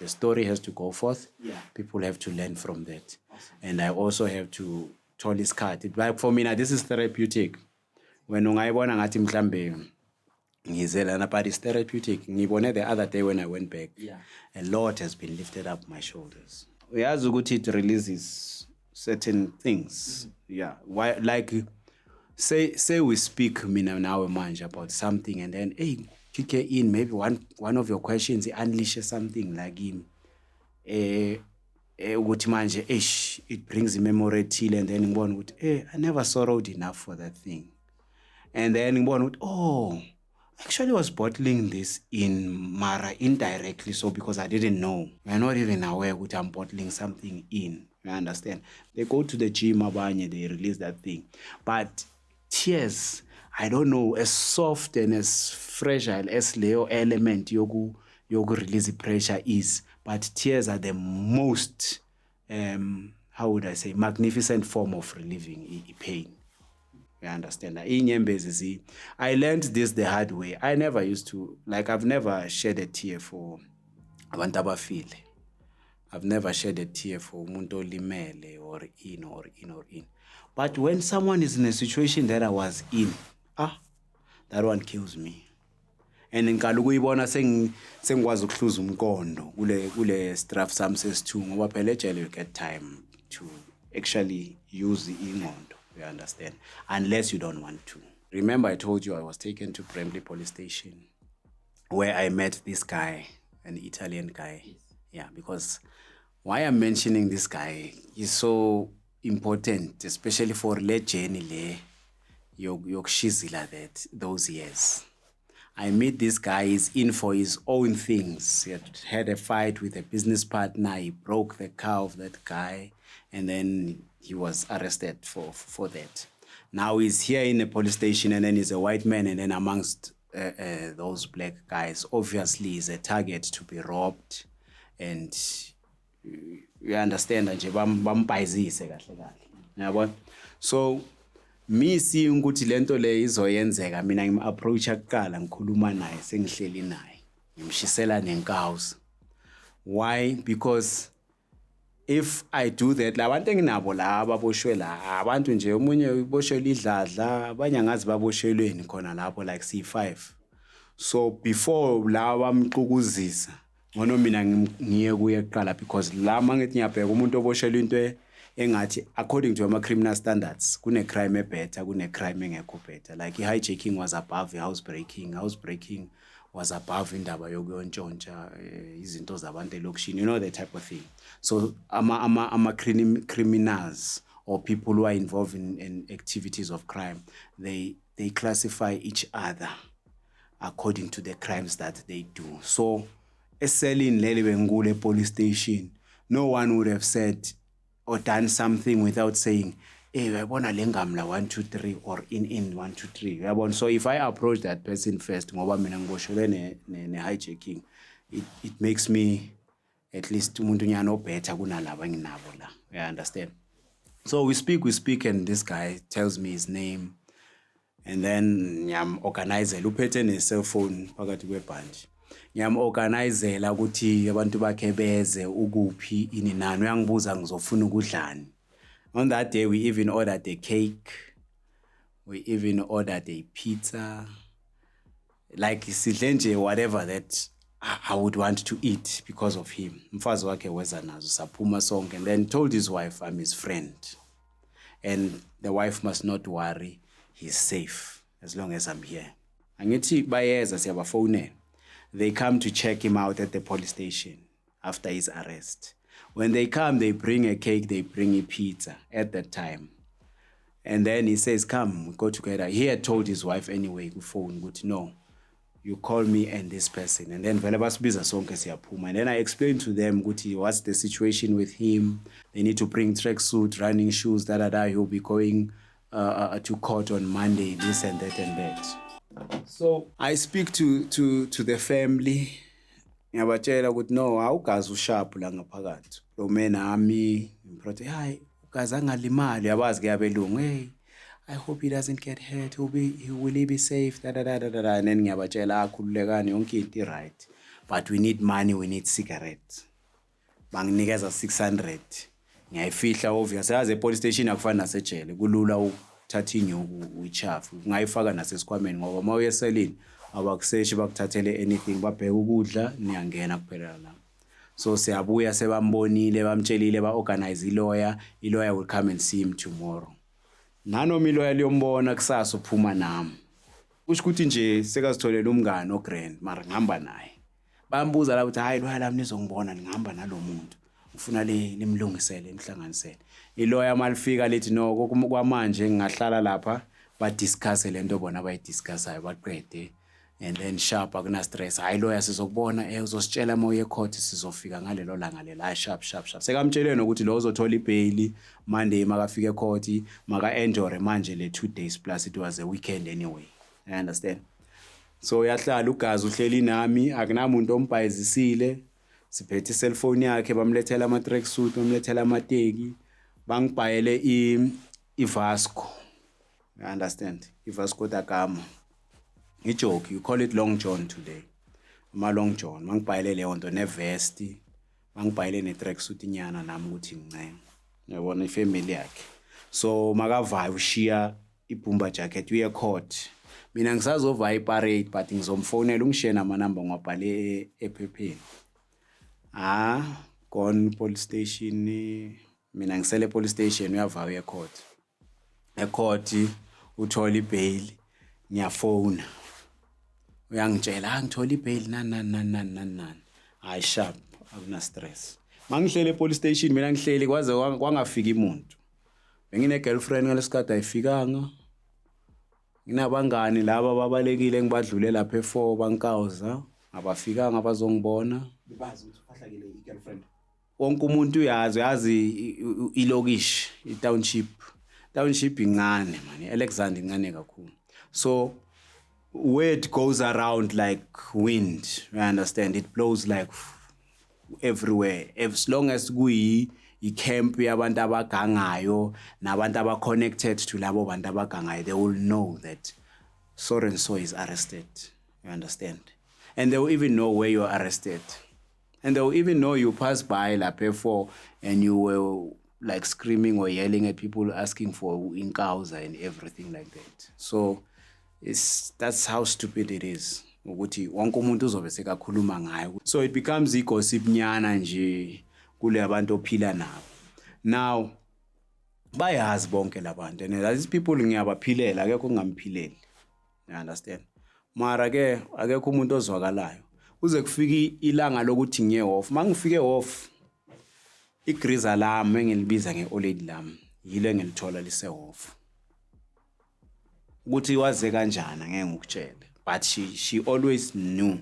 The story has to go forth. Yeah. People have to learn from that. Awesome. And I also have to toll his card. Like for me now, this is therapeutic. When ungayibona ngathi mhlambe ngizelana, but it's therapeutic. Ngibone the other day when I went back. Yeah. A lot has been lifted up my shoulders. Uyazi ukuthi it releases certain things. Yeah. Why, like say we speak mina nawe manje about something, and then hey, kick in maybe one of your questions unleashes something like him. Ukuthi manje it brings a memory till, and then ngibona ukuthi I never sorrowed enough for that thing. And then ngibona ukuthi actually was bottling this in mara indirectly, so because I didn't know. We're not even aware that I'm bottling something in. You understand? They go to the gym, abanye, they release that thing. But tears, I don't know, as soft and as fragile as Leo element yogu release pressure is, but tears are the most, how would I say, magnificent form of relieving pain. You understand? I learned this the hard way. I never used to, I've never shed a tear for abantu abafile. I've never shed a tear for umuntu olimele or in. But when someone is in a situation that I was in, that one kills me. And ngikala ukuyibona sengikwazi ukuhluza umkondo kule straff sam ses2 ngoba phela ejele you get time to actually use ingqondo. You understand? Unless you don't want to. Remember I told you I was taken to Bramley police station where I met this guy, an Italian guy. Yes. Yeah, because why I'm mentioning this guy is so important, especially for le journey le yokushizila that those years. I meet this guy, he's in for his own things. He had a fight with a business partner. He broke the car of that guy, and then he was arrested for that. Now he's here in the police station, and then he's a white man, and then amongst those black guys, obviously he's a target to be robbed, and you understand that bambhayizise kahle kahle. Yabona? So me seeing ukuthi lento le izoyenzeka, mina ngim-approacha kuqala ngikhuluma naye sengihleli naye ngimshisela nenkawusi. Why? Because if I do that, labantu enginabo la ababoshwe la abantu nje, omunye uboshelwe idladla, abanye angazi baboshelweni khona lapho like C5. So before la bamqukuzisa ngono mina ngiye kuye kuqala, because la mangithi ngiyabheka umuntu oboshelwe into engathi according to ama-criminal standards kune-crime better, kune-crime engekho better. Like hijacking was above housebreaking was above indaba yokuyontshontsha izinto zabantu elokishini, you know, the type of thing. So criminals or people who are involved in activities of crime, they classify each other according to the crimes that they do. So eselling leli bengule police station, no one would have said or done something without saying, hey, uyabona le ngamla 1 2 3 or in 1 2 3. Uyabona? So if I approach that person first, ngoba mina ngiboshelwe ne hijacking, it makes me at least umuntu nyana obetter kunalaba nginabo la. You understand? So we speak, and this guy tells me his name, and then ngiyam-organizela, uphethe ne-cell phone phakathi kwebhanji. Ngiyam-organizela ukuthi abantu bakhe beze ukuphi ini nani, uyangibuza ngizofuna ukudlani. On that day we even ordered a cake, we even ordered a pizza, like sidle nje whatever that I would want to eat because of him. Mfazi wakhe weza nazo saphuma sonke, and then told his wife I'm his friend, and the wife must not worry, he's safe as long as I'm here. Angithi bayeza siyabafonela. They come to check him out at the police station after his arrest. When they come, they bring a cake, they bring a pizza at that time. And then he says, come, we go together. He had told his wife anyway, phone, but no, you call me and this person. And then and then I explained to them what's the situation with him. They need to bring tracksuit, running shoes, he'll be going to court on Monday, this and that and that. So I speak to the family. Ngiyabatshela ukuthi no, awugazi usharp la ngaphakathi. Lo man ami ngiphethe, hayi ugazi angalimali, yabazi ke abelungu. Hey, I hope he doesn't get hurt. Will he be safe? And then ngiyabatshela akhululekani yonke into right. But we need money, we need cigarettes. banginikeza 600 ngiyayifihla obvious yazi epolice station akufani nasejele kulula ukuthatha inyuku uyichafu ungayifaka nasesikhwameni ngoba mawuye eselini abakuseshi bakuthathele anything babheka ukudla niyangena kuphela la so siyabuya sebambonile bamtshelile ba-organize i-lawyer will come and see him tomorrow nanoma i-lawyer liyombona kusasa uphuma nami kusho ukuthi nje sekazitholela umngane oGrand mara ngihamba naye bambuza la ukuthi hayi lawyer lami nizongibona ngihamba nalomuntu ufuna limlungisele imhlanganisele i-lawyer malifika lithi no kwamanje ngingahlala lapha badiscuss lento bona abayidiscussayo baqede and then sharp akuna stress hayi lawyer sizokubona uzositshela uma uye court sizofika ngalelo langa lela sharp sekamtshele nokuthi lo uzothola ibail Monday makafika ecourt maka endure manje le 2 days plus it was a weekend anyway I understand so uyahlala ugazi uhleli nami akunamuntu ombhayizisile siphethe cellphone yakhe bamlethela ama track suit bamlethela amateki bangibhayele iVasco you understand iVasco da Gama joke you call it long john today ama long john mangibhayele leyo nto nevest mangibhayele ne track suit inyana nami ukuthi ngincane uyabona ifamily yakhe so makavayo ushiya ibumba jacket uye court mina ngisazova iparade but ngizomfonela ungishiye nama number ngwabhale ephepheni gone police station mina ngisele police station uyavaya ecourt uthola ibail ngiyafona uyangitshela ngithola ibail nani hayi sharp akuna stress mangihlele police station mina ngihleli kwaze kwangafika umuntu bengine girlfriend ngalesikade ayifikanga nginabangani laba babalekile ngibadlule lapha e4 bankawuza abafikanga bazongibona bazi ukuthi ufahlakile igirlfriend wonke umuntu uyazi ilokish township ingane man Alexander ingane kakhulu so word goes around like wind you understand it blows like everywhere as long as i-camp yabantu abagangayo nabantu aba-connected to labo bantu abagangayo they will know that so and so is arrested you understand and they will even know where you are arrested and they will even know you passed by lapha for and you were like screaming or yelling at people asking for inkauza and everything like that so that's how stupid it is ukuthi wonke umuntu uzobe sekakhuluma ngayo so it becomes gossip nyana nje kule abantu ophila nabo now bayazi bonke labantu and these people ngiyabaphilela akekho ngamphileli you understand mara ke akekho umuntu ozwakalayo uze kufika ilanga lokuthi ngiye off mangifike off igriza lami engilibiza ngeold lami yile engilithola lise off ukuthi waze kanjani ngeke ngikutshele but she always knew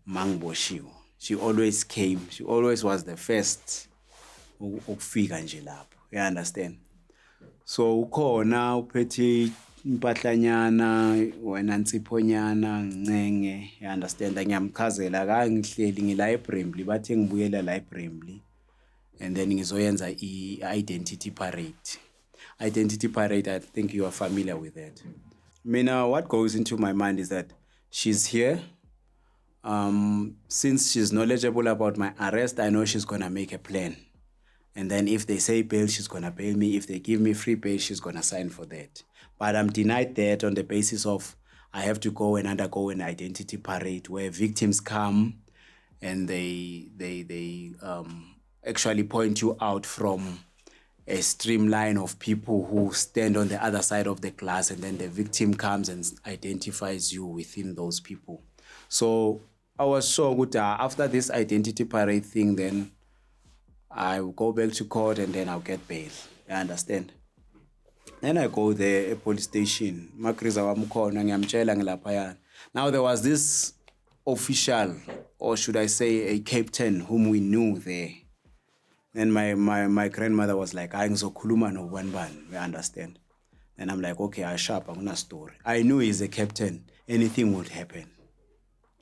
mangiboshiwe she always came she always was the first ukufika nje lapho you understand so ukhona uphethe impahlanyana wena ntsiphonyana ncenge you understand ngiyamchazela ka ngihleli ngilibrary bathe ngibuyela library and then ngizoyenza i-identity parade I think you are familiar with that mina what goes into my mind is that she's here since she's knowledgeable about my arrest I know she's gonna make a plan and then if they say bail she's gonna bail me if they give me free bail she's gonna sign for that but I'm denied that on the basis of I have to go and undergo an identity parade where victims come and they actually point you out from a streamline of people who stand on the other side of the class and then the victim comes and identifies you within those people. So I was sure that after this identity parade thing then I will go back to court and then I'll get bail. You understand? Then I go there at police station. Now there was this official, or should I say a captain whom we knew there. Then my grandmother was like, I ngizokhuluma no bantu, you understand? And I'm like, okay, I sharp, I'm gonna story. I knew he's a captain, anything would happen.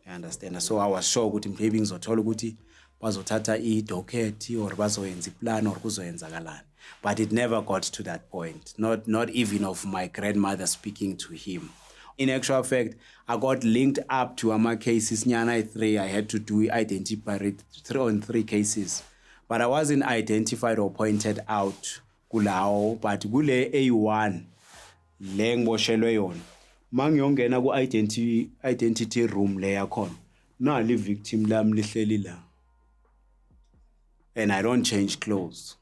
You understand? So I was sure ukuthi maybe ngizothola ukuthi bazothatha i-docket or bazoyenza iplan or kuzoyenzakalani. But it never got to that point, not even of my grandmother speaking to him. In actual fact, I got linked up to ama cases nyana 3. I had to do identity parade 3 on 3 cases. but I wasn't identified or pointed out kulawo, but kule A1 le ngiboshelwe yona mangiyongena ku identity room le yakhona nali victim lami lihleli la, and I don't change clothes,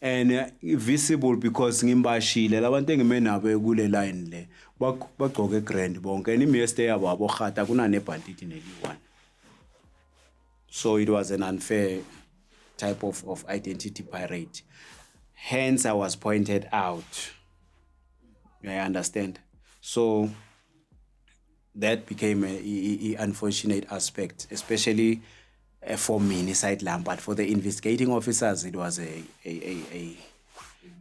and visible because ngimbashile labantu engime nabo kule line le bagcoke grand bonke, and imeste yabo abogata kunane banditi neli1. So it was an unfair type of identity parade. Hence I was pointed out. I understand. So that became a unfortunate aspect, especially for me inside lamp, but for the investigating officers it was a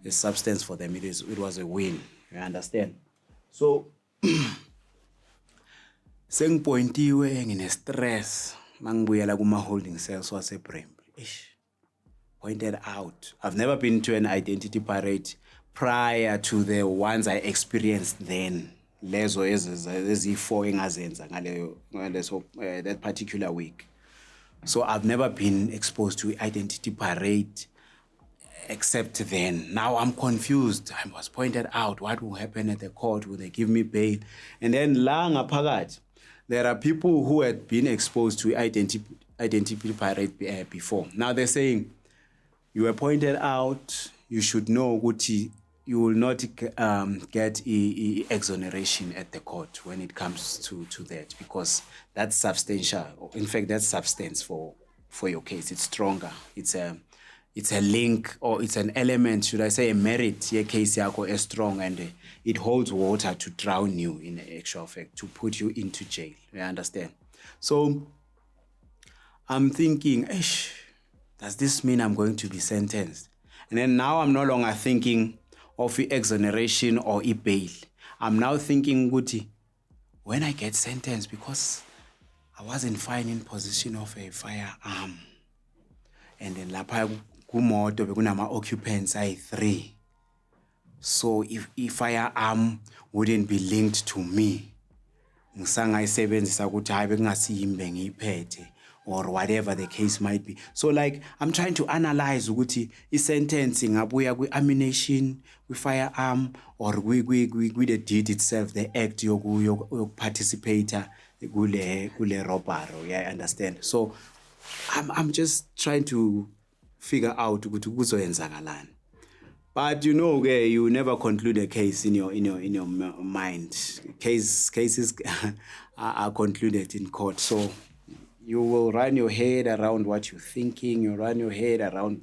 substance for them. It was a win. You understand? So sengipointiwe ngine stress mangibuyela kuma holding cells waseBrembe. Pointed out. I've never been to an identity parade prior to the ones I experienced then. Lezo ezi4 engazenza ngaleso that particular week. So I've never been exposed to identity parade except then. Now I'm confused. I was pointed out what will happen at the court. Will they give me bail? And then la ngaphakathi, there are people who had been exposed to identity parade before. Now they're saying, you were pointed out, you should know Guti, you will not get exoneration at the court when it comes to that, because that's substantial. In fact, that's substance for your case. It's stronger. It's a link, or it's an element, should I say, a merit. Your case yako is strong, and it holds water to drown you in actual fact, to put you into jail. You understand? So I'm thinking, does this mean I'm going to be sentenced? And then now I'm no longer thinking of exoneration or bail. I'm now thinking, Guti, when I get sentenced, because I wasn't found in possession of a firearm, and then lapha kumoto bekunama occupants ayi3. So if firearm wouldn't be linked to me, ngisangayisebenzisa ukuthi hayi bekungasiyimbe ngiyiphethe, or whatever the case might be. So like I'm trying to analyze ukuthi i-sentencing ngabuya kwi-ammunition, kwi-firearm, or the deed itself, the act yokuparticipate kule robbery. Yeah, I understand. So I'm just trying to figure out ukuthi kuzoyenzakalani. But you never conclude a case in your mind. Cases are concluded in court. So you will run your head around what you're thinking. You run your head around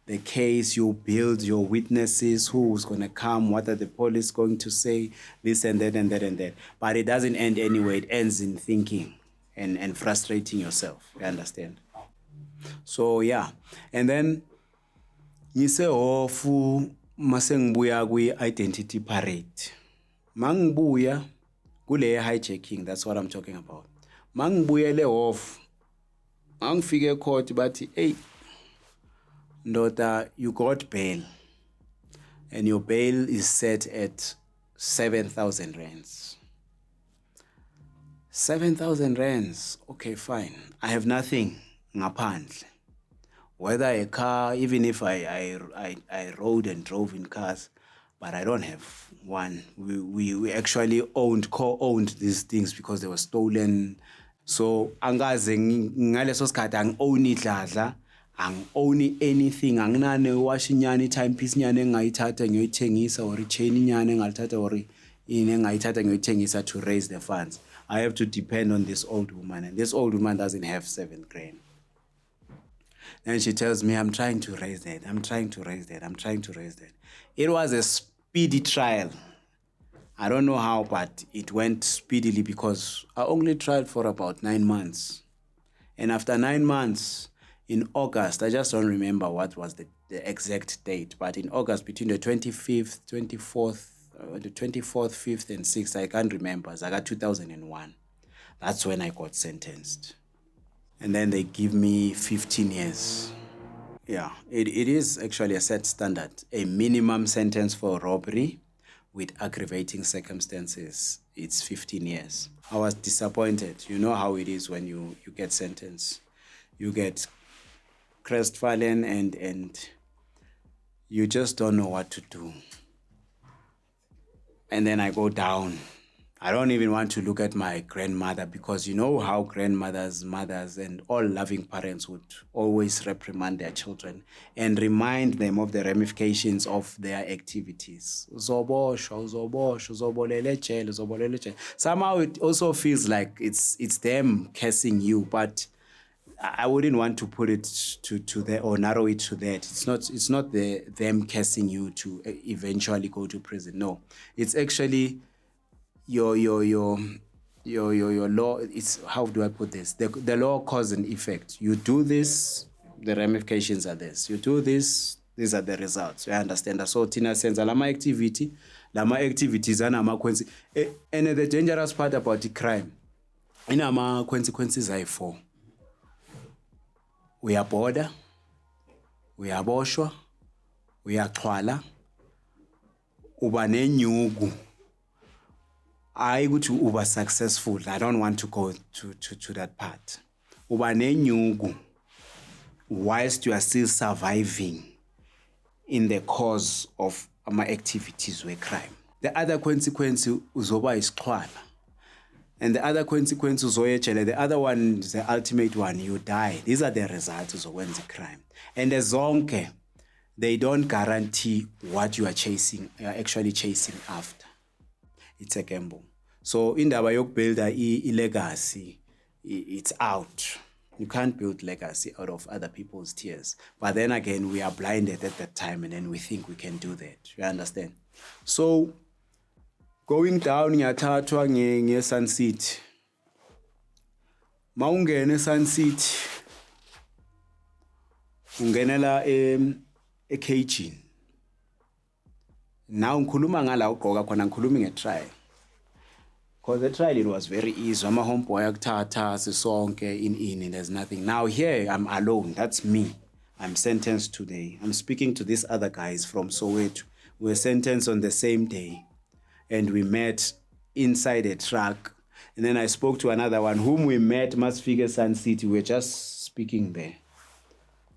the case. You build your witnesses. Who's going to come? What are the police going to say? This and that and that and that. But it doesn't end anyway. It ends in thinking and frustrating yourself. You understand? So yeah. And then ngise hofu mase ngibuya kwi-identity parade. Mangibuya kule hijacking, that's what I'm talking about. Mangibuya le hofu, mangifike court bathi, hey, ndoda, you got bail. And your bail is set at 7,000 rands. 7,000 rands, okay, fine. I have nothing ngaphandle. Whether a car, even if I rode and drove in cars, but I don't have one. We actually co-owned these things because they were stolen. So angaze ngaleso sikhathi angi-own idladla, angi-own anything, anginane washi nyane timepiece nyane engayithatha ngiyoyithengisa, or chain nyane engalithatha, or engayithatha ngiyoyithengisa to raise the funds. I have to depend on this old woman, and this old woman doesn't have 7 grand. And she tells me, I'm trying to raise that. I'm trying to raise that. I'm trying to raise that. It was a speedy trial. I don't know how, but it went speedily because I only tried for about 9 months. And after 9 months, in August, I just don't remember what was the exact date, but in August, between the 25th, 24th, the 24th, 5th, and 6th, I can't remember. I got 2001. That's when I got sentenced. And then they give me 15 years. Yeah, it is actually a set standard. A minimum sentence for robbery with aggravating circumstances, it's 15 years. I was disappointed. You know how it is when you get sentenced. You get crestfallen and you just don't know what to do. And then I go down. I don't even want to look at my grandmother, because you know how grandmothers, mothers, and all loving parents would always reprimand their children and remind them of the ramifications of their activities. Uzoboshwa, uzoboshwa, uzobolela ejele, uzobolela ejele. Somehow it also feels like it's them cursing you, but I wouldn't want to put it to that or narrow it to that. It's not them cursing you to eventually go to prison. No, it's actually your law. It's, how do I put this? The law cause and effect. You do this, the ramifications are this. You do this, these are the results. You understand? So Tina sends lama activities and consequences. And the dangerous part about the crime, in ama consequences are four. Uyaboda, uyaboshwa, uyaxhwala, uba nenyugu. I go to uba successful. I don't want to go to that part. Uba nenyugu, whilst you are still surviving in the cause of my activities with crime. The other consequence uzoba isxhwala. And the other consequence, the other one, the ultimate one, you die. These are the results of the crime. And the zonke, they don't guarantee what you are chasing, you are actually chasing after. It's a gamble. So in the way you build a legacy, it's out. You can't build legacy out of other people's tears. But then again, we are blinded at that time, and then we think we can do that. You understand? So going down ngiyathathwa nge Sun City. Maungene Sun City, ungenela eCaging. Now ngikhuluma ngala ugqoka khona, ngikhuluma ngetrial. Because the trial, it was very easy. I'm a homeboy akuthatha sisonke in, there's nothing. Now here I'm alone. That's me. I'm sentenced today. I'm speaking to these other guys from Soweto. We were sentenced on the same day. And we met inside a truck. And then I spoke to another one whom we met, Masfika Sun City. We were just speaking there.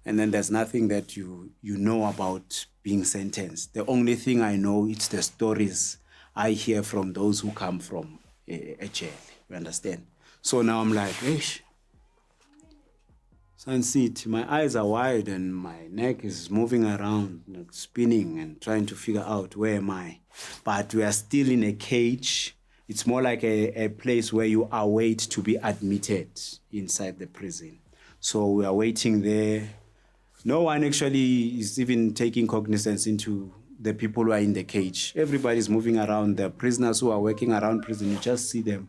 And then there's nothing that you know about being sentenced. The only thing I know, it's the stories I hear from those who come from a jail. You understand? So now I'm like, ish. Sun City, my eyes are wide and my neck is moving around, like spinning and trying to figure out where am I. But we are still in a cage. It's more like a place where you await to be admitted inside the prison. So we are waiting there. No one actually is even taking cognizance into the people who are in the cage. Everybody's moving around. The prisoners who are working around prison, you just see them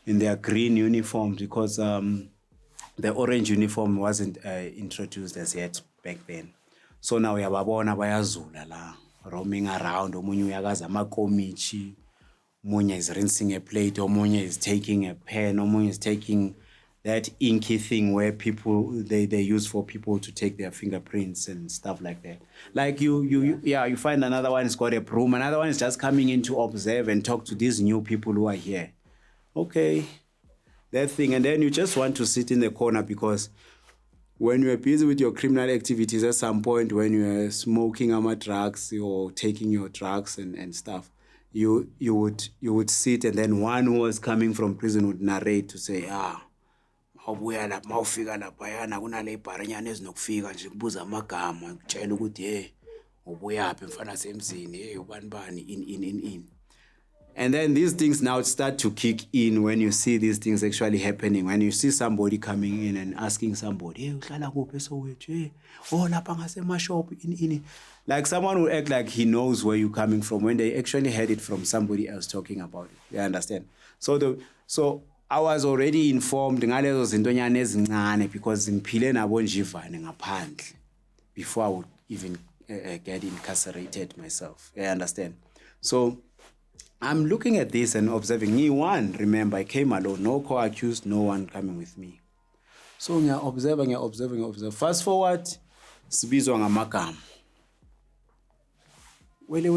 in their green uniforms, because the orange uniform wasn't introduced as yet back then. So now we have bayazula la, roaming around. Omunye uyakaza amakomichi, omunye is rinsing a plate, omunye is taking a pen, omunye is taking that inky thing where people they use for people to take their fingerprints and stuff like that. Like you find another one has got a broom, another one is just coming in to observe and talk to these new people who are here. Okay, that thing, and then you just want to sit in the corner, because when you're busy with your criminal activities, at some point when you're smoking drugs or taking your drugs and stuff, you would sit, and then one who was coming from prison would narrate to say, awubuya lapha mawufika laphayana kunale ibharinyana ezinokufika nje kubuza amagama kutshela ukuthi ubuyaphi mfana semzini ubani in. And then these things now start to kick in when you see these things actually happening. When you see somebody coming in and asking somebody, uhlala kuphi eSoweto? Lapha ngasemashop in. Like someone will act like he knows where you're coming from when they actually heard it from somebody else talking about it. You understand? So I was already informed ngalezo zintonyana ezincane, because ngiphile nabo njivane ngaphandle before I would even get incarcerated myself. You understand? So I'm looking at this and observing. Me, one, remember, I came alone, no co-accused, no one coming with me. So ngiyabserve. Fast forward, sibizwa ngamagama. Wele.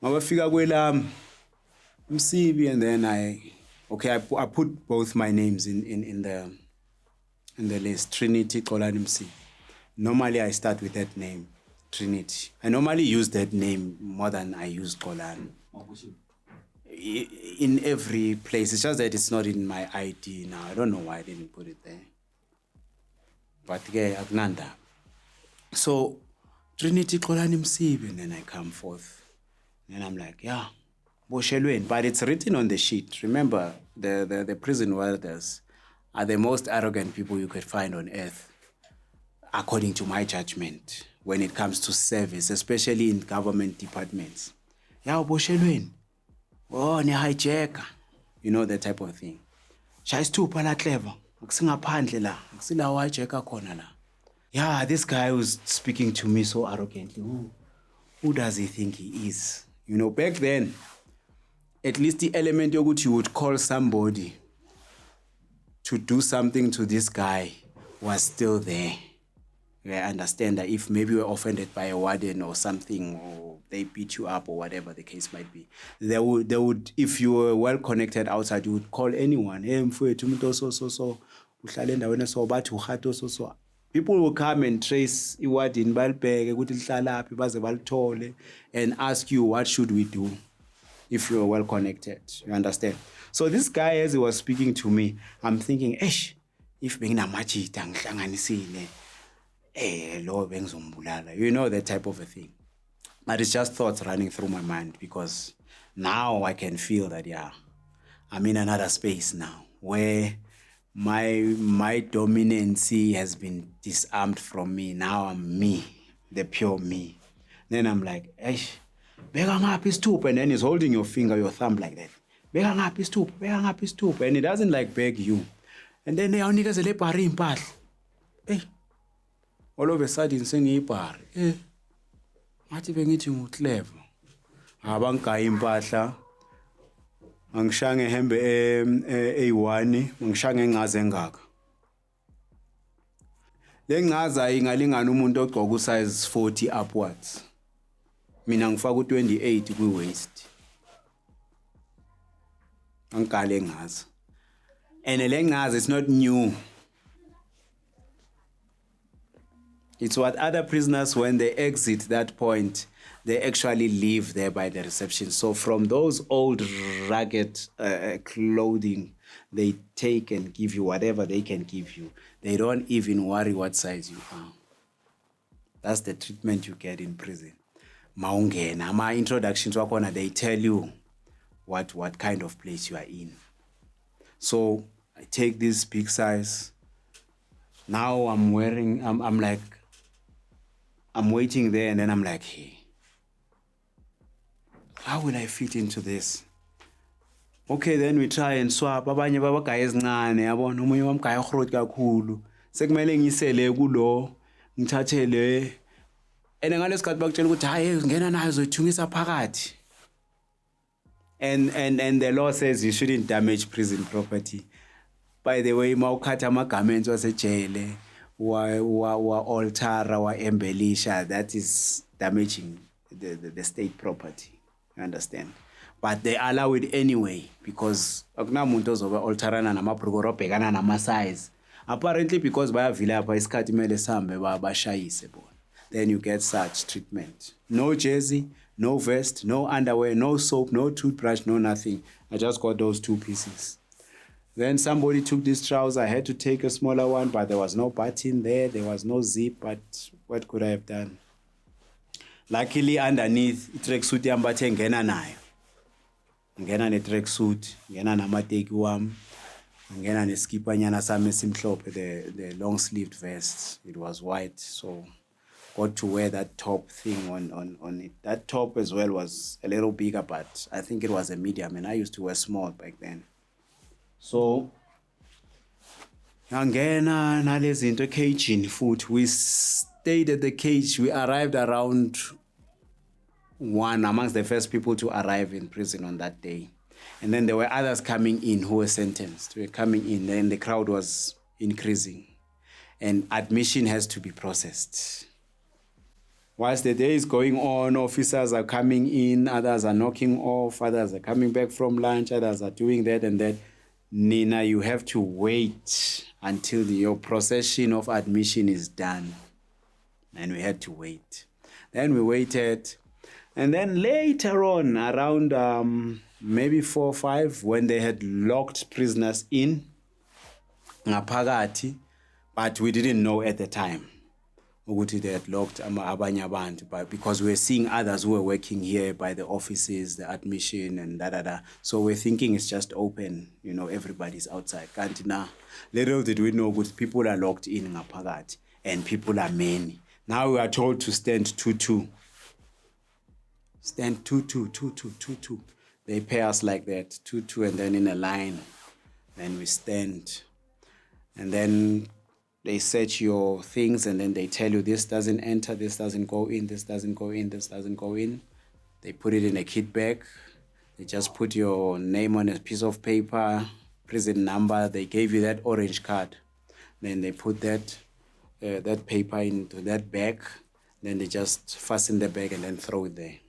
Mabafika kwelami. Msibi, and then I put both my names in in the list, Trinity Kolanimsi. Normally, I start with that name, Trinity. I normally use that name more than I use Kolan. In every place. It's just that it's not in my ID now. I don't know why I didn't put it there. But yeah, Agnanda. So, Trinity Kolanimsi, and then I come forth. And I'm like, yeah, Boshelwen. But it's written on the sheet. Remember, the prison warders are the most arrogant people you could find on earth, according to my judgment, when it comes to service, especially in government departments. Yeah, Boshelwen. Oh, ni hijacker. You know, that type of thing. Shayistupha la clever. Kusingaphandle la. Kusila hijacker khona la. Yeah, this guy who's speaking to me so arrogantly. Who does he think he is? You know, back then, at least the element yokuthi you would call somebody to do something to this guy was still there. I understand that if maybe you were offended by a warden or something, or they beat you up or whatever the case might be, they would, if you were well connected outside, you would call anyone. Hey, mfowethu so. Uhlale endaweni so bathi uhato so. People will come and trace iwarden balibheke ukuthi lihlalaphi baze balithole and ask you what should we do if you are well connected. You understand? So this guy, as he was speaking to me, I'm thinking, if benginamajita ngihlanganisile, lo bengizombulala. You know, that type of a thing. But it's just thoughts running through my mind, because now I can feel that, yeah, I'm in another space now where my dominancy has been disarmed from me. Now I'm me, the pure me. Then I'm like, beka ngaphi isithupha, and then he's holding your finger, your thumb like that. Beka ngaphi isithupha, and he doesn't like beg you. And then uyawunikeza le bhari impahla. All of a sudden sengiyibhari. Ngathi bengithi ngutlevo. Abangigaya impahla. Angishange hembe A1, ngishange ngaze engaka. Le ngaza ingalingana umuntu ogqoka size 40 upwards. Mina ngifaka u28 kwi waist. Angikale ngaza. And le ngaza is not new. It's what other prisoners, when they exit that point, they actually live there by the reception. So from those old ragged clothing, they take and give you whatever they can give you. They don't even worry what size you are. That's the treatment you get in prison. Maungena, my introduction to Akona, they tell you what kind of place you are in. So I take this big size. Now I'm wearing, I'm waiting there, and then I'm like, hey, how will I fit into this? Okay, then we try and swap. Abanye babagaya ezincane, yabona umunye wamgaya ugrot kakhulu. Sekumele ngisele kulo, ngithathele. And ngalesikhathi bakutshela ukuthi hayi ngena nayo uzothungisa phakathi. And the law says you shouldn't damage prison property. By the way, mawukhatha amagaments wasejele, wa altara, wa embelisha, that is damaging the state property. You understand? But they allow it anyway, because akunamuntu ozobe altarana namabhrukho obhekana nama-size. Apparently because bayavila apha isikhathi kumele sihambe bashayise bona. Then you get such treatment. No jersey, no vest, no underwear, no soap, no toothbrush, no nothing. I just got those 2 pieces. Then somebody took this trouser. I had to take a smaller one, but there was no button there. There was no zip, but what could I have done? Luckily, underneath, i-tracksuit yambathe ngena nayo. Ngena ne-tracksuit, ngena namateki wami, ngena nesikipanyana sami esimhlophe, the long-sleeved vest. It was white, so got to wear that top thing on it. That top as well was a little bigger, but I think it was a medium, and I used to wear small back then. So, ngena nalezi into cage food. We stayed at the cage. We arrived around 1, amongst the first people to arrive in prison on that day. And then there were others coming in who were sentenced. We were coming in, then the crowd was increasing. And admission has to be processed. Whilst the day is going on, officers are coming in, others are knocking off, others are coming back from lunch, others are doing that and that. Nina, you have to wait until your procession of admission is done. And we had to wait. Then we waited. And then later on, around maybe 4 or 5, when they had locked prisoners in, ngaphakathi, but we didn't know at the time ukuthi they had locked abanye abantu, but because we were seeing others who were working here by the offices, the admission and da. So we're thinking it's just open, everybody's outside. Kanti na, little did we know that people are locked in ngaphakathi and people are many. Now we are told to stand 2-2. Stand 2-2, 2-2, 2-2. They pay us like that, 2-2, and then in a line. Then we stand. And then they search your things, and then they tell you this doesn't enter, this doesn't go in, this doesn't go in, this doesn't go in. They put it in a kit bag. They just put your name on a piece of paper, prison number. They gave you that orange card. Then they put that paper into that bag. Then they just fasten the bag and then throw it there.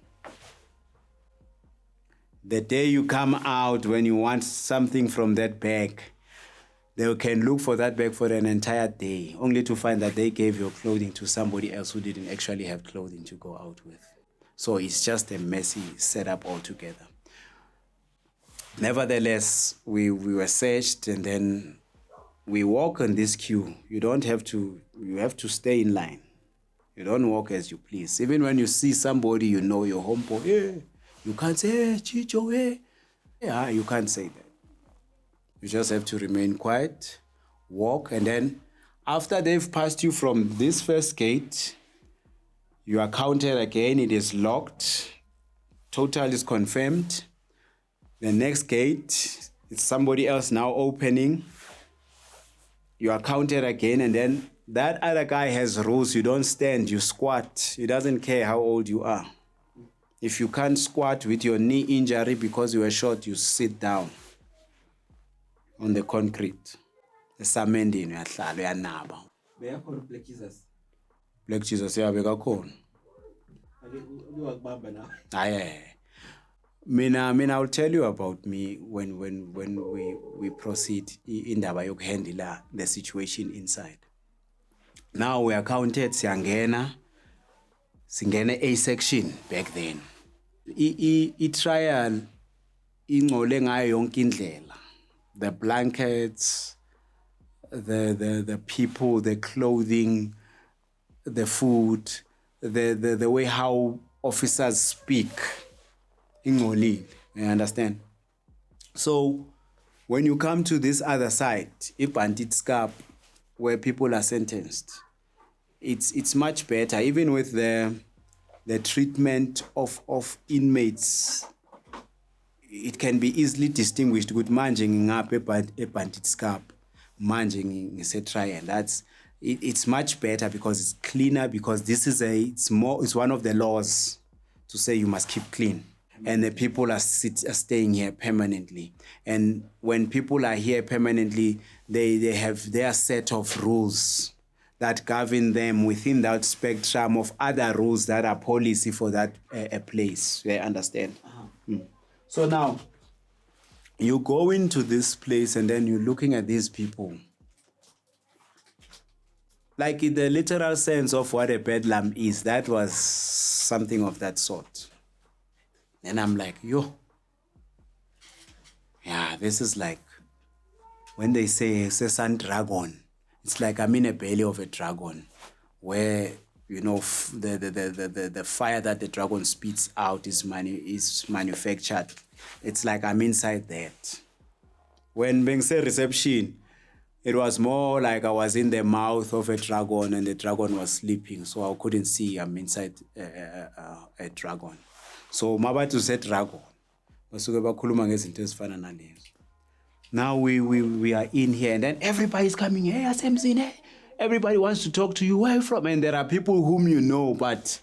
The day you come out, when you want something from that bag, they can look for that bag for an entire day, only to find that they gave your clothing to somebody else who didn't actually have clothing to go out with. So it's just a messy setup altogether. Nevertheless, we were searched, and then we walk on this queue. You have to stay in line. You don't walk as you please. Even when you see somebody, your homeboy, hey, you can't say, hey, Chicho, hey. Yeah, you can't say that. You just have to remain quiet, walk, and then after they've passed you from this first gate, you are counted again, it is locked, total is confirmed. The next gate, it's somebody else now opening. You are counted again, and then that other guy has rules. You don't stand, you squat. He doesn't care how old you are. If you can't squat with your knee injury because you were shot, you sit down on the concrete. Esamendini uyahlala uyanaba. Beyakhona Black Jesus. Black Jesus bekakhona. Ubakubamba na. Aye. Mina I'll tell you about me when we proceed indaba yokuhandle the situation inside. Now we are counted siyangena A section back then. I trial ingcole ngayo yonke indlela. The blankets, the people, the clothing, the food, the way how officers speak. Ingolile, you understand? So when you come to this other side, Ibantitskap, where people are sentenced, it's much better, even with the treatment of inmates. It can be easily distinguished with manje ngapha eBantitskap, manje ngiseTrial, and it's much better because it's cleaner, because it's one of the laws to say you must keep clean, and the people are staying here permanently. And when people are here permanently, they have their set of rules that govern them within that spectrum of other rules that are policy for that a place. You understand? So now, you go into this place and then you're looking at these people. Like in the literal sense of what a bedlam is, that was something of that sort. And I'm like, yo. Yeah, this is like, when they say Sesan dragon, it's like I'm in a belly of a dragon, where the fire that the dragon spits out is manufactured. It's like I'm inside that. When being said reception, it was more like I was in the mouth of a dragon and the dragon was sleeping, so I couldn't see I'm inside a dragon. So mabatu said dragon. Now we are in here, and then everybody's coming. Hey, Asemzine, hey. Everybody wants to talk to you. Where are you from? And there are people whom you know, but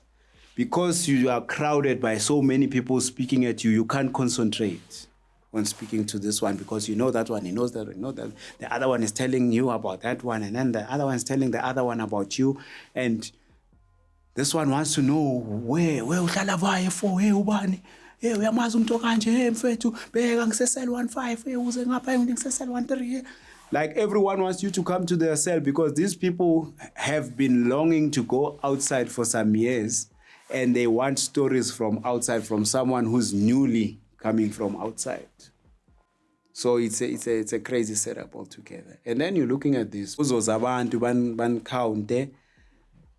because you are crowded by so many people speaking at you, you can't concentrate on speaking to this one, because you know that one, he knows that, you know that the other one is telling you about that one, and then the other one is telling the other one about you, and this one wants to know where uhlala vaye for, hey ubani, hey uyamazi umuntu okanje, hey mfethu bheka ngisesel 15, hey uze ngapha ngisesel 13. Like everyone wants you to come to their cell because these people have been longing to go outside for some years and they want stories from outside from someone who's newly coming from outside. So it's a crazy setup altogether. And then you're looking at this. Uzozabantu ban counte,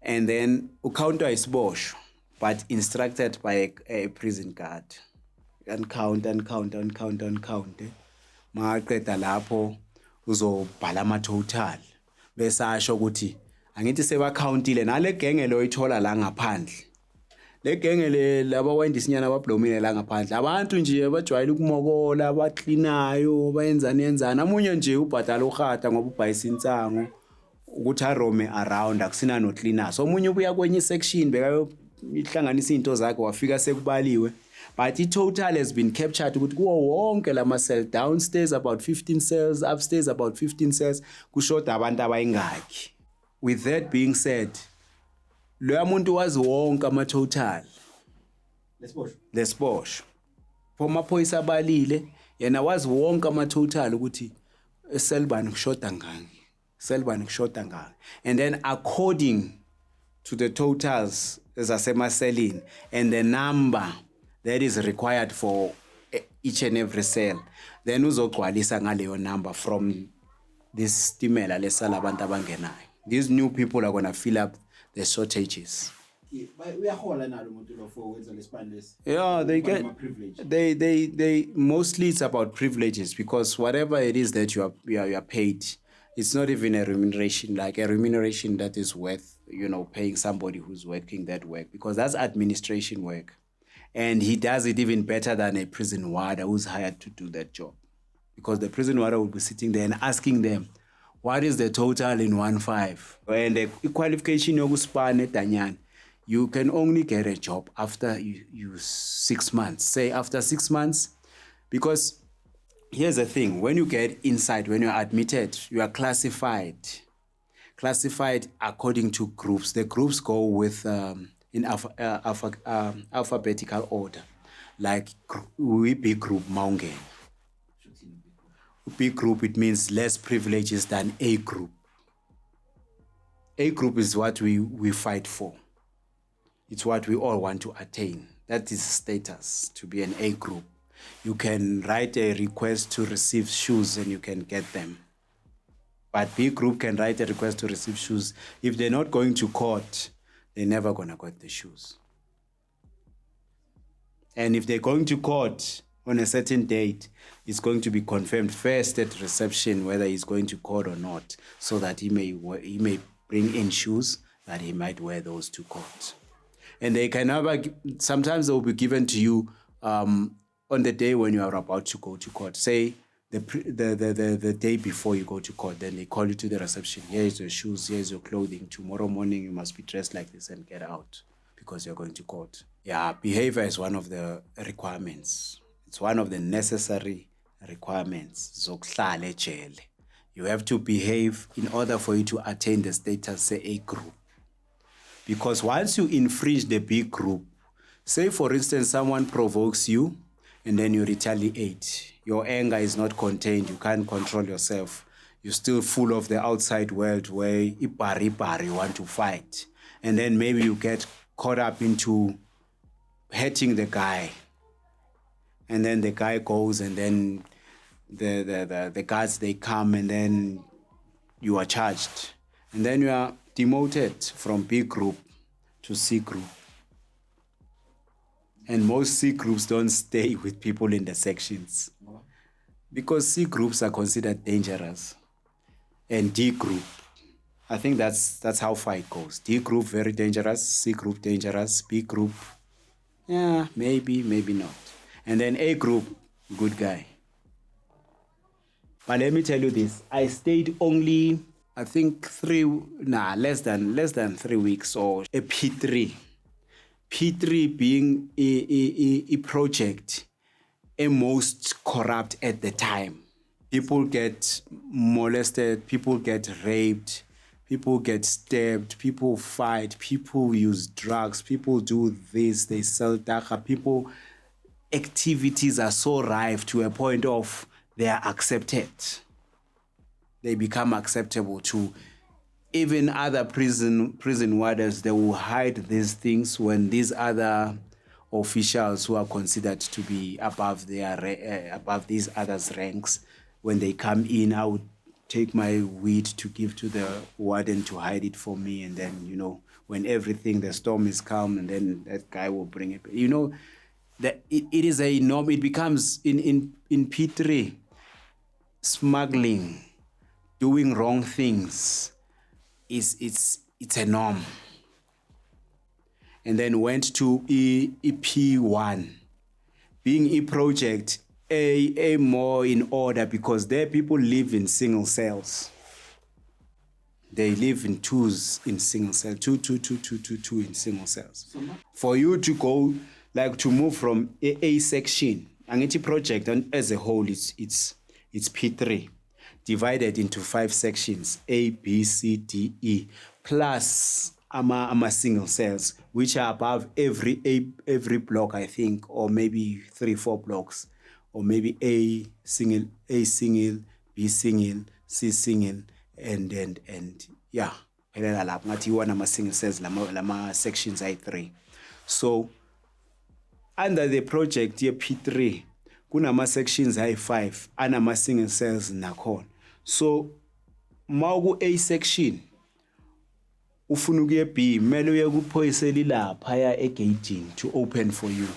and then ucounter is bosh, but instructed by a prison guard. And count. Maqeda lapho uzobhala ama total. Bese asho ukuthi angithi sebacountile nale genge lo ithola la ngaphandle. Le genge le laba wendisinyana abablomile la ngaphandle. Abantu nje abajwayela ukumokola, abaklinayo, bayenzani. Amunye nje ubhadala ukhata ngoba ubhayisa insango ukuthi arome around akusina no cleaner. So omunye ubuya kwenye section bekayo ihlanganisa into zakhe wafika sekubaliwe. But the total has been captured ukuthi kuwo wonke lama cell, downstairs about 15 cells, upstairs about 15 cells, kushoda abantu abayingaki. With that being said, lo muntu wazi wonke ama total. Lesbosh. Phoma phoyisa abalile, yena wazi wonke ama total ukuthi eselbani kushoda ngani. And then according to the totals zasemaselini and the number that is required for each and every cell, then uzogcwalisa ngaleyo number from this stimela lesala abantu abangenayo. These new people are going to fill up the shortages. Yeah, they get they mostly it's about privileges because whatever it is that you are paid, it's not even a remuneration, like a remuneration that is worth, paying somebody who's working that work, because that's administration work. And he does it even better than a prison warder who's hired to do that job. Because the prison warder will be sitting there and asking them, what is the total in 1.5? And the qualification Danyana, you can only get a job after you 6 months. Say after 6 months, because here's the thing, when you get inside, when you're admitted, you are classified according to groups. The groups go with in alphabetical order, like we B group Maungen. B group, it means less privileges than A group. A group is what we fight for. It's what we all want to attain. That is status, to be an A group. You can write a request to receive shoes and you can get them. But B group can write a request to receive shoes. If they're not going to court, they're never going to get the shoes. And if they're going to court on a certain date, it's going to be confirmed first at reception whether he's going to court or not, so that he may bring in shoes that he might wear those to court. And they can never, sometimes they will be given to you on the day when you are about to go to court. Say the day before you go to court, then they call you to the reception. Here's your shoes, here's your clothing. Tomorrow morning you must be dressed like this and get out because you're going to court. Yeah, behavior is one of the requirements. It's one of the necessary requirements. You have to behave in order for you to attain the status, say, A group. Because once you infringe the B group, say for instance, someone provokes you and then you retaliate. Your anger is not contained. You can't control yourself. You're still full of the outside world where you want to fight. And then maybe you get caught up into hurting the guy. And then the guy goes and then the guards, they come and then you are charged. And then you are demoted from B group to C group. And most C groups don't stay with people in the sections because C groups are considered dangerous. And D group, I think that's how far it goes. D group, very dangerous. C group, dangerous. B group, yeah, maybe not. And then A group, good guy. But let me tell you this, I stayed only, I think less than 3 weeks, or a P3. P3 being a project a most corrupt at the time. People get molested, people get raped, people get stabbed, people fight, people use drugs, people do this, they sell daka, people activities are so rife to a point of they are accepted. They become acceptable to even other prison warders. They will hide these things when these other officials who are considered to be above above these others' ranks, when they come in, I would take my weed to give to the warden to hide it for me, and then when the storm is calm, and then that guy will bring it. That it is a norm. It becomes in P3, smuggling, doing wrong things. It's a norm. And then went to EP1, being project a more in order, because there people live in single cells. They live in twos in single cells, two in single cells. For you to go, like to move from a section, and project as a whole, it's P3, divided into 5 sections, A, B, C, D, E, plus single cells, which are above every block, I think, or maybe 3-4 blocks, or maybe A single, B single, C single, and yeah, single cells, lama sections I3. So under the project year P3, kunama sections I5, anama single cells nakhona. So mawuku A section ufuna ukuye B, kumele uye kuphoyisela lapha ya egate to open for you.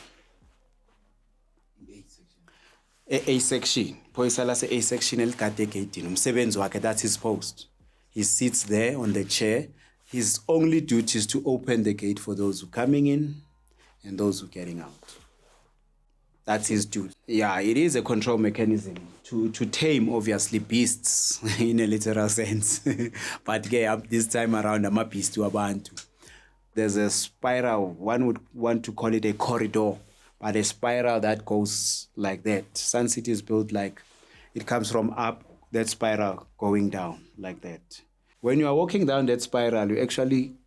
A section, phoyisa lase A section eligade egate, umsebenzi wakhe, that's his post. He sits there on the chair. His only duty is to open the gate for those who are coming in and those who are getting out. That's his duty. Yeah, it is a control mechanism to tame, obviously, beasts in a literal sense. But this time around, I'm a beast to abantu. There's a spiral. One would want to call it a corridor, but a spiral that goes like that. Sun City is built like it comes from up, that spiral going down like that. When you are walking down that spiral, you actually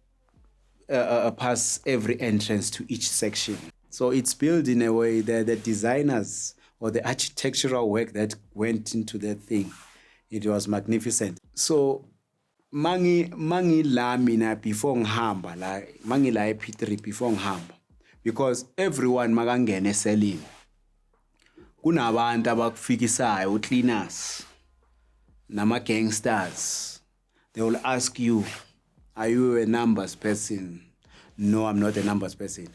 pass every entrance to each section. So it's built in a way that the designers or the architectural work that went into that thing, it was magnificent. So mangi la mina before ngihamba la, mangi la P3 before ngihamba, because everyone makangena eselini kunabantu abakufikisayo, cleaners nama gangsters. They will ask you, are you a numbers person? No, I'm not a numbers person.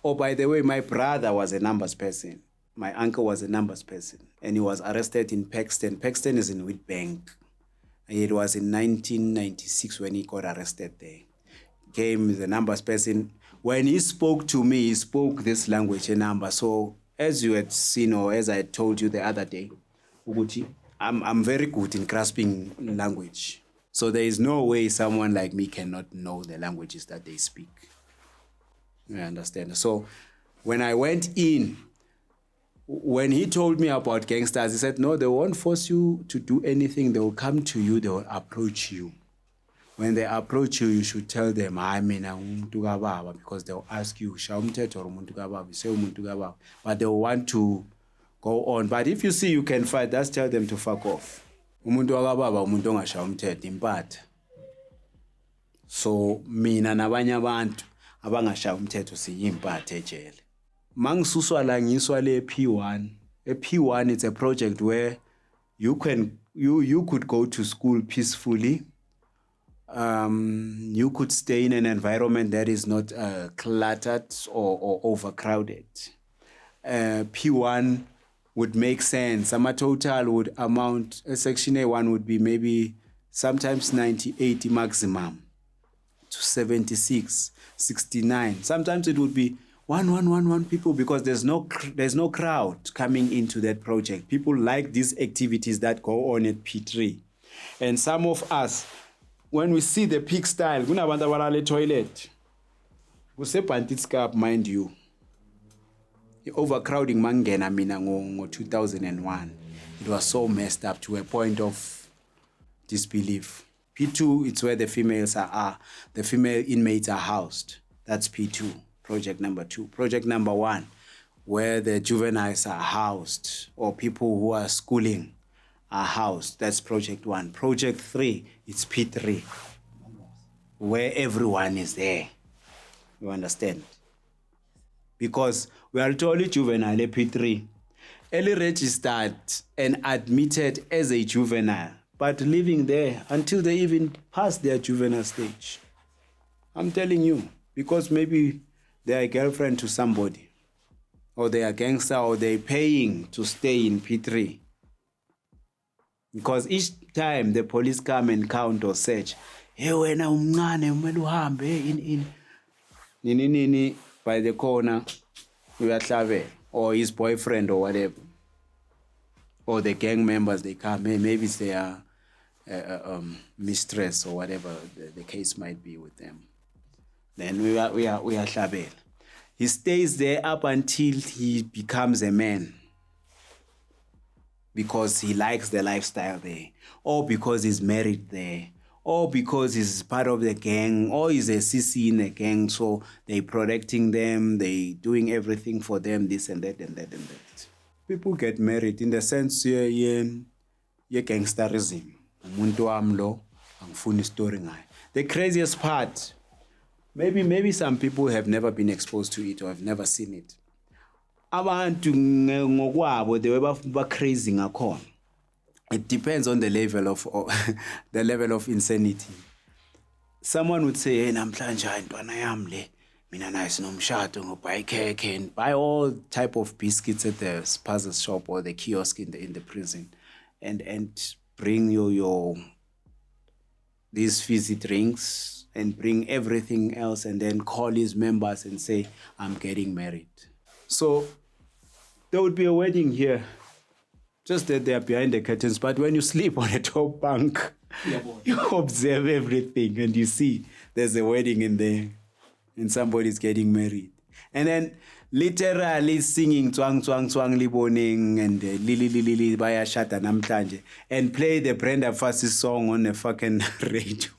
Oh, by the way, my brother was a numbers person. My uncle was a numbers person, and he was arrested in Paxton. Paxton is in Witbank. It was in 1996 when he got arrested there. Came as a numbers person. When he spoke to me, he spoke this language, a number. So as you had seen, or as I told you the other day, I'm very good in grasping language. So there is no way someone like me cannot know the languages that they speak. You understand? So when I went in, when he told me about gangsters, he said, no, they won't force you to do anything. They will come to you. They will approach you. When they approach you, you should tell them, because they will ask you, but they will want to go on. But if you see you can fight, just tell them to fuck off. So mina nabanye abantu abangashaya umthetho siyimpathe ejele. Mangisuswa la ngiswa le P1. A P1, it's a project where you could go to school peacefully. You could stay in an environment that is not cluttered or overcrowded. P1 would make sense. Summer total would amount, section A1 would be maybe sometimes 90, 80 maximum to 76, 69. Sometimes it would be 1 people, because there's no crowd coming into that project. People like these activities that go on at P3. And some of us, when we see the peak style, kunabantu abalala toilet. Kusebhantitskap, mind you. Overcrowding mangena mina ngo 2001. It was so messed up to a point of disbelief. P2, it's where the females are. The female inmates are housed. That's P2, project number 2. Project number 1, where the juveniles are housed or people who are schooling are housed. That's project 1. Project 3, it's P3, where everyone is there. You understand? Because we are totally juvenile P3, early registered and admitted as a juvenile, but living there until they even pass their juvenile stage. I'm telling you, because maybe they are a girlfriend to somebody, or they are gangster, or they're paying to stay in P3. Because each time the police come and count or search, hey, wena umncane umele uhambe in nini by the corner, uyahlabela, or his boyfriend or whatever, or the gang members, they come, hey, maybe it's their mistress or whatever the case might be with them. Then we are hlabela. He stays there up until he becomes a man, because he likes the lifestyle there, or because he's married there, or because he's part of the gang, or he's a CC in the gang, so they're protecting them, they doing everything for them, this and that and that and that. People get married in the sense ye gangsterism. Umuntu wami lo angifuni story ngayo. The craziest part, maybe some people have never been exposed to it or have never seen it. Abantu ngokwabo they were crazy ngakhona. It depends on the level of the level of insanity. Someone would say, hey, namhlanje intwana yami le mina nayo sinomshado ngobay cake and buy all type of biscuits at the spaza shop or the kiosk in the prison, and bring your these fizzy drinks and bring everything else, and then call his members and say, I'm getting married. So there would be a wedding here, just that they are behind the curtains. But when you sleep on a top bunk, you observe everything and you see there's a wedding in there and somebody's getting married. And then literally singing twang twang twang liboning and lili lili baya shata namhlanje and play the Brenda Fassie song on the fucking radio.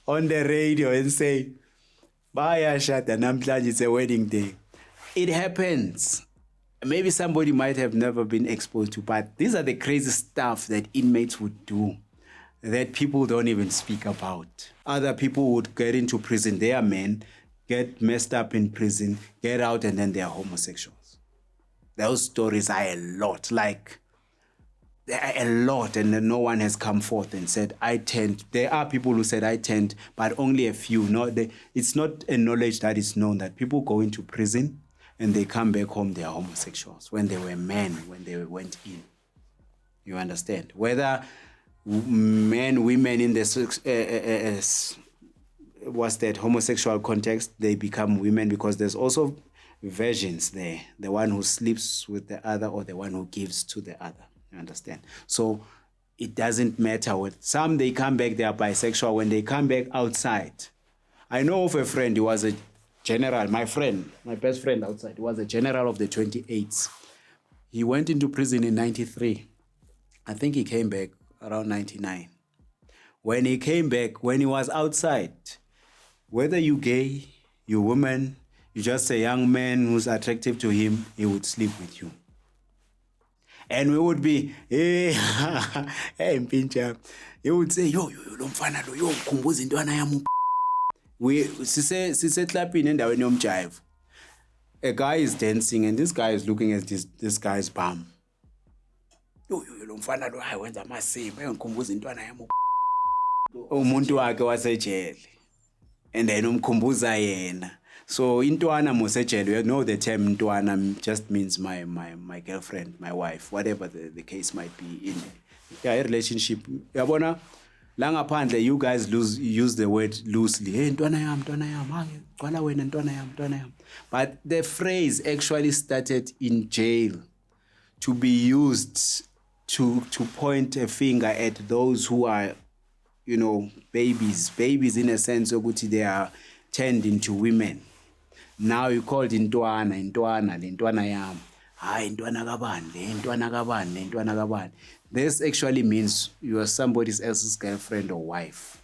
On the radio and say, baya shata namhlanje, it's a wedding day. It happens. Maybe somebody might have never been exposed to, but these are the crazy stuff that inmates would do that people don't even speak about. Other people would get into prison. They are men, get messed up in prison, get out, and then they are homosexuals. Those stories are a lot. Like, there are a lot, and no one has come forth and said, I turned. There are people who said, I turned, but only a few. It's not a knowledge that is known that people go into prison and they come back home, they are homosexuals. When they were men, when they went in. You understand? Whether men, women in the what's that homosexual context, they become women, because there's also versions there. The one who sleeps with the other or the one who gives to the other. You understand? So it doesn't matter what. Some, they come back, they are bisexual. When they come back outside, I know of a friend, he was a general, my best friend outside, he was a general of the 28s. He went into prison in 93. I think he came back around 99. When he came back, when he was outside, whether you gay, you woman, you just a young man who's attractive to him, he would sleep with you. And we would be, hey, hey, Mpincha. He would say, yo, lo mfana lo, yo, mkhumbuza intwana yami. We sise clapping endaweni yomjive. A guy is dancing and this guy is looking at this guy's bum. Yo, lo mfana lo hayi wenza amasimo, engikhumbuza intwana yami. Umuntu wakhe wasejele. And then umkhumbuza yena. So intwana mosejele, you know the term intwana just means my girlfriend, my wife, whatever the case might be in a relationship. Yabona la ngaphandle you guys use the word loosely. Hey, ntwana yami, qala wena ntwana yami. But the phrase actually started in jail to be used to point a finger at those who are, you know, babies in a sense ukuthi they are turned into women. Now you called intwana le ntwana yami. Hayi intwana kabani, le ntwana kabani. This actually means you are somebody else's girlfriend or wife.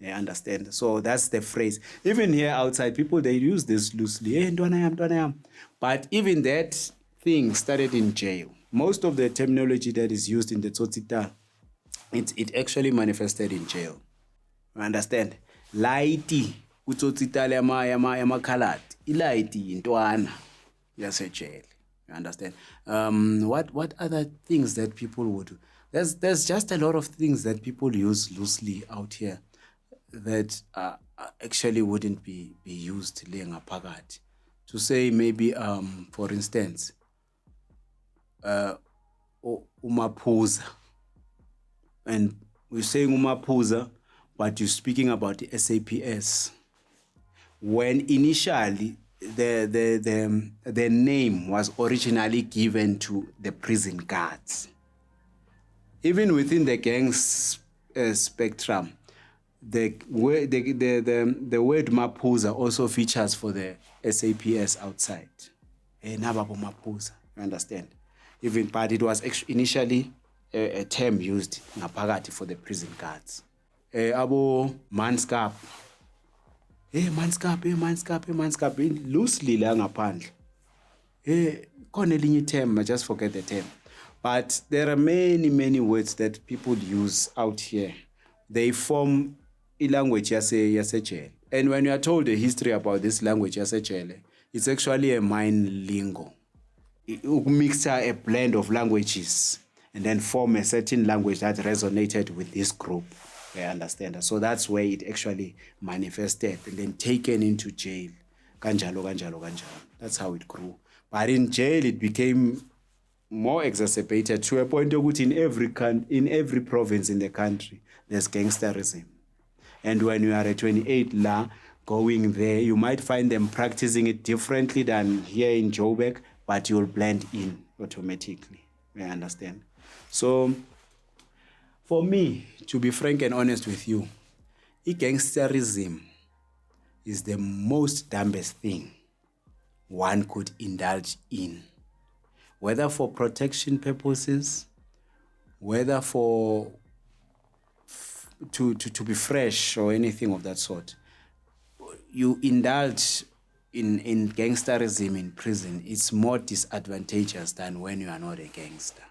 You understand? So that's the phrase. Even here outside, people, they use this loosely. Hey, ntwana yam. But even that thing started in jail. Most of the terminology that is used in the Tsotsita, it actually manifested in jail. You understand? Laiti utsotsita yamakhaladi. Ilaiti intwana yasejele. You understand? What other things that people would do? There's just a lot of things that people use loosely out here that actually wouldn't be used le ngaphakathi. To say maybe for instance umaphuza, and we're saying umaphuza, but you're speaking about the SAPS. When initially the name was originally given to the prison guards, even within the gang's spectrum, the word maphuza also features for the SAPS outside. Nababo maphuza, you understand? Even, but it was initially a term used ngaphakathi for the prison guards. Abo manskap. Manskap, loosely la ngaphandle. Khona elinye term, I just forget the term. But there are many words that people use out here. They form a language yasejele. And when you are told the history about this language yasejele, it's actually a mind lingo. Mix a blend of languages and then form a certain language that resonated with this group. I understand. So that's where it actually manifested and then taken into jail. Kanjalo. That's how it grew. But in jail, it became more exacerbated to a point of which in every province in the country, there's gangsterism. And when you are at 28 la going there, you might find them practicing it differently than here in Joburg, but you'll blend in automatically. You understand? So for me, to be frank and honest with you, gangsterism is the most dumbest thing one could indulge in, whether for protection purposes, whether for to be fresh or anything of that sort. You indulge in gangsterism in prison, it's more disadvantageous than when you are not a gangster.